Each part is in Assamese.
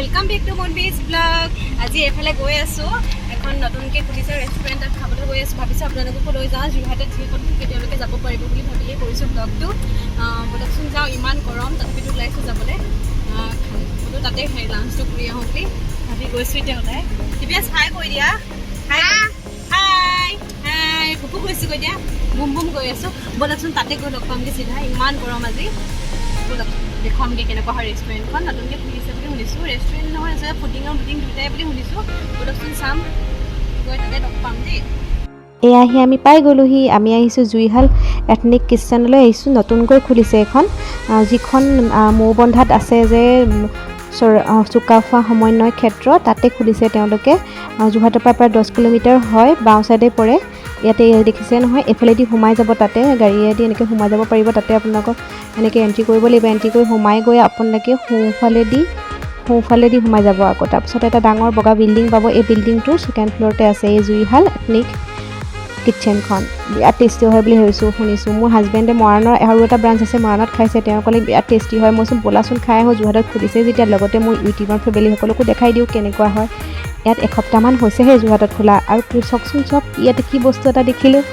वेलकम बैक टू मनबीज ब्लग। आज एफाले गई आसो এখন নতুনকৈ খুলিছে ৰেষ্টুৰেণ্টত খাবলৈ গৈ আছোঁ। ভাবিছোঁ আপোনালোককো লৈ যাওঁ। যোৰহাটত যিসকল থাকে তেওঁলোকে যাব পাৰিব বুলি ভাবিয়ে কৰিছোঁ ব্লগটো। বলকচোন যাওঁ, ইমান গৰম তথাপিতো ওলাইছোঁ যাবলৈ। বোলো তাতে লাঞ্চটো কৰি আহোঁ বুলি ভাবি গৈছোঁ। এতিয়া ওলাই দিব্যাস হাই কৈ দিয়া। হাই হাই হাই ভোকো গৈছোঁ গৈ দিয়া। বুম বুম গৈ আছোঁ। বলকচোন তাতে গৈ লগ পামগৈ চিধা। ইমান গৰম আজি। বলক দেখুৱামগৈ কেনেকুৱা হয় ৰেষ্টুৰেণ্টখন। নতুনকৈ খুলিছে বুলি শুনিছোঁ। ৰেষ্টুৰেণ্ট নহয় আছে, ফুডিঙৰ বুটিং দুয়োটাই বুলি শুনিছোঁ। বলকচোন চাম, গৈ তাতে লগ পাম দেই। এয়াহি আমি পাই গ'লোহি। আমি আহিছোঁ জুইহাল এথনিক কিটচেনলৈ আহিছোঁ। নতুনকৈ খুলিছে এখন, যিখন মৌবন্ধাত আছে যে চুকাফা সমন্বয় ক্ষেত্ৰ, তাতে খুলিছে তেওঁলোকে। যোৰহাটৰ পৰা প্ৰায় 10 কিলোমিটাৰ হয়, বাওঁ ছাইডে পৰে। ইয়াতে দেখিছে নহয়, এফালেদি সোমাই যাব, তাতে গাড়ীয়েদি এনেকৈ সোমাই যাব পাৰিব। তাতে আপোনালোকক এনেকৈ এণ্ট্ৰি কৰিব লাগিব। এণ্ট্ৰি কৰি সোমাই গৈ আপোনালোকে সোঁফালেদি সোমাই যাব আকৌ। তাৰপিছত এটা ডাঙৰ বগা বিল্ডিং পাব। এই বিল্ডিংটোৰ 2nd ফ্ল'ৰতে আছে এই জুইহাল এথনিক কিটচেনখন। বিৰাট টেষ্টি হয় বুলি শুনিছোঁ। মোৰ হাজবেণ্ডে মৰাণৰ আৰু এটা ব্ৰাঞ্চ আছে, মৰাণত খাইছে। তেওঁ ক'লে বিৰাট টেষ্টি হয়। মইচোন ব'লাচোন খাই আহোঁ, যোৰহাটত খুলিছে যেতিয়া, লগতে মোৰ ইউটিউবৰ ফেমিলিসকলকো দেখাই দিওঁ কেনেকুৱা হয়। ইয়াত এসপ্তাহমান হৈছেহে যোৰহাটত খোলা। আৰু চাওকচোন, চব ইয়াতে কি বস্তু এটা দেখিলোঁ,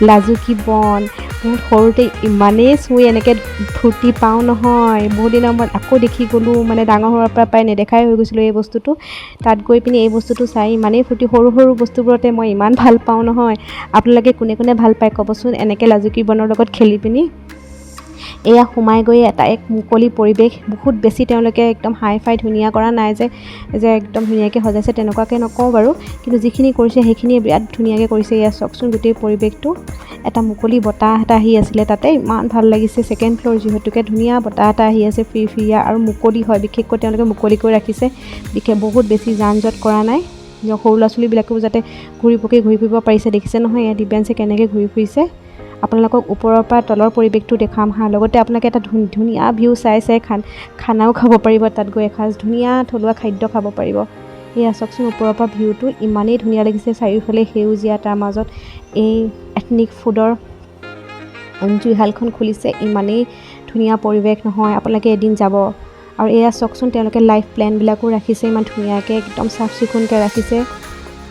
লাজুকী বন। বহুত সৰুতে ইমানেই চুই এনেকৈ ফূৰ্তি পাওঁ নহয়। বহুত দিনৰ মূৰত আকৌ দেখি গ'লোঁ। মানে ডাঙৰ হোৱাৰ পৰা প্ৰায় নেদেখাই হৈ গৈছিলোঁ এই বস্তুটো। তাত গৈ পিনি এই বস্তুটো চাই ইমানেই ফূৰ্তি, সৰু সৰু বস্তুবোৰতে মই ইমান ভাল পাওঁ নহয়। আপোনালোকে কোনে কোনে ভাল পায় ক'বচোন এনেকৈ লাজুকী বনৰ লগত খেলি পিনি। এয়া সোমাই গৈ এটা এক মুকলি পৰিৱেশ। বহুত বেছি তেওঁলোকে একদম হাই ফাই ধুনীয়া কৰা নাই যে একদম ধুনীয়াকৈ সজাইছে, তেনেকুৱাকৈ নকওঁ বাৰু। কিন্তু যিখিনি কৰিছে সেইখিনিয়ে বিৰাট ধুনীয়াকৈ কৰিছে। এয়া চাওকচোন গোটেই পৰিৱেশটো। এটা মুকলি বতাহ এটা আহি আছিলে তাতে, ইমান ভাল লাগিছে। 2nd ফ্ল'ৰ যিহেতুকে ধুনীয়া বতাহ এটা আহি আছে, ফিৰফিৰীয়া আৰু মুকলি হয়। বিশেষকৈ তেওঁলোকে মুকলিকৈ ৰাখিছে। বহুত বেছি যান জঁট কৰা নাই। সৰু ল'ৰা ছোৱালীবিলাকেও যাতে ঘূৰি ফুৰিব পাৰিছে। দেখিছে নহয়, এয়া দিব্যাংশে কেনেকৈ ঘূৰি ফুৰিছে। আপোনালোকক ওপৰৰ পৰা তলৰ পৰিৱেশটো দেখাম হা। লগতে আপোনালোকে এটা ধুনীয়া ভিউ চাই খানাও খাব পাৰিব। তাত গৈ এসাঁজ ধুনীয়া থলুৱা খাদ্য খাব পাৰিব। এয়া চাওকচোন ওপৰৰ পৰা ভিউটো ইমানেই ধুনীয়া লাগিছে। চাৰিওফালে সেউজীয়া, তাৰ মাজত এই এথনিক ফুডৰ জুইহালখন খুলিছে। ইমানেই ধুনীয়া পৰিৱেশ নহয়, আপোনালোকে এদিন যাব। আৰু এয়া চাওকচোন তেওঁলোকে লাইফ প্লেনবিলাকো ৰাখিছে, ইমান ধুনীয়াকৈ একদম চাফ চিকুণকৈ ৰাখিছে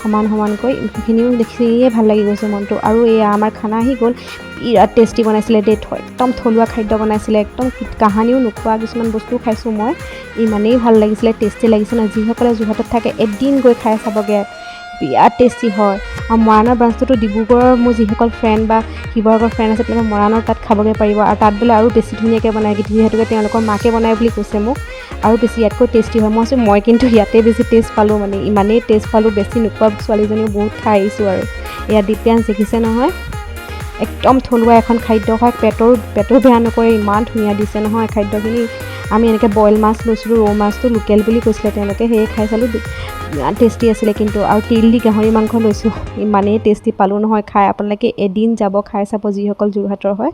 সমানকৈ। সেইখিনিও দেখিয়ে ভাল লাগি গৈছে মনটো। আৰু এয়া আমাৰ খানা আহি গ'ল। বিৰাট টেষ্টি বনাইছিলে দেই, একদম থলুৱা খাদ্য বনাইছিলে। একদম কাহানিও নোখোৱা কিছুমান বস্তু খাইছোঁ মই। ইমানেই ভাল লাগিছিলে, টেষ্টি লাগিছে ন। যিসকলে যোৰহাটত থাকে এদিন গৈ খাই চাবগৈ, বিৰাট টেষ্টি হয়। আৰু মৰাণৰ ব্ৰাঞ্চটোতো ডিব্ৰুগড়ৰ মোৰ যিসকল ফ্ৰেণ্ড বা শিৱসাগৰৰ ফ্ৰেণ্ড আছে, তেওঁলোকে মৰাণৰ তাত খাবগৈ পাৰিব। আৰু তাত বোলে আৰু বেছি ধুনীয়াকৈ বনায়, যিহেতুকে তেওঁলোকৰ মাকে বনায় বুলি কৈছে মোক। আৰু বেছি ইয়াতকৈ টেষ্টি হয়। মই কিন্তু ইয়াতে বেছি টেষ্ট পালোঁ, মানে ইমানেই টেষ্ট পালোঁ। বেছি নোখোৱা ছোৱালীজনীও বহুত খাই আহিছোঁ। আৰু এয়া দিব্যাংশ দেখিছে নহয়, একদম থলুৱা এখন খাদ্য খাই পেটৰ বেয়া নকৰে। ইমান ধুনীয়া দিছে নহয় খাদ্যখিনি। আমি এনেকৈ বইল মাছ লৈছিলোঁ, ৰৌ মাছটো লোকেল বুলি কৈছিলে তেওঁলোকে, সেয়ে খাই চালোঁ। বিৰাট টেষ্টি আছিলে কিন্তু। আৰু তিল দি গাহৰি মাংস লৈছোঁ, ইমানেই টেষ্টি পালোঁ নহয় খাই। আপোনালোকে এদিন যাব, খাই চাব, যিসকল যোৰহাটৰ হয়।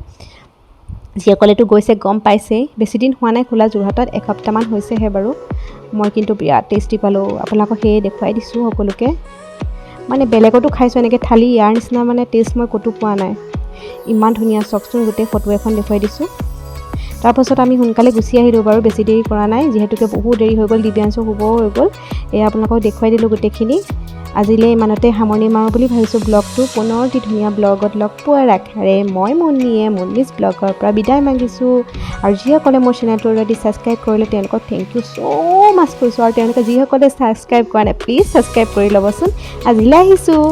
যিসকলেতো গৈছে গম পাইছেই। বেছিদিন হোৱা নাই খোলা যোৰহাটত, এসপ্তাহমান হৈছেহে বাৰু। মই কিন্তু বিৰাট টেষ্টি পালোঁ। আপোনালোকক সেয়ে দেখুৱাই দিছোঁ সকলোকে। মানে বেলেগতো খাইছোঁ এনেকৈ থালি, ইয়াৰ নিচিনা মানে টেষ্ট মই ক'তো পোৱা নাই। ইমান ধুনীয়া। চাওকচোন গোটেই ফটো এখন দেখুৱাই দিছোঁ। তাৰপাছত আমি সোনকালে গুচি আহিলোঁ বাৰু, বেছি দেৰি কৰা নাই, যিহেতুকে বহুত দেৰি হৈ গ'ল। দিব্যাংশো শুব হৈ গ'ল। এয়া আপোনালোকক দেখুৱাই দিলোঁ গোটেইখিনি। আজিলৈ ইমানতে সামৰণি মাৰোঁ বুলি ভাবিছোঁ ব্লগটো। পুনৰ অতি ধুনীয়া ব্লগত লগ পোৱাৰ আশাৰে মই মনমিজ ব্লগৰ পৰা বিদায় মাগিছোঁ। আৰু যিসকলে মোৰ চেনেলটো অলৰেডি ছাবস্ক্ৰাইব কৰিলে তেওঁলোকক থেংক ইউ ছ' মাছ কৈছোঁ। আৰু তেওঁলোকে যিসকলে ছাবস্ক্ৰাইব কৰা নাই, প্লিজ ছাবস্ক্ৰাইব কৰি ল'বচোন। আজিলৈ আহিছোঁ।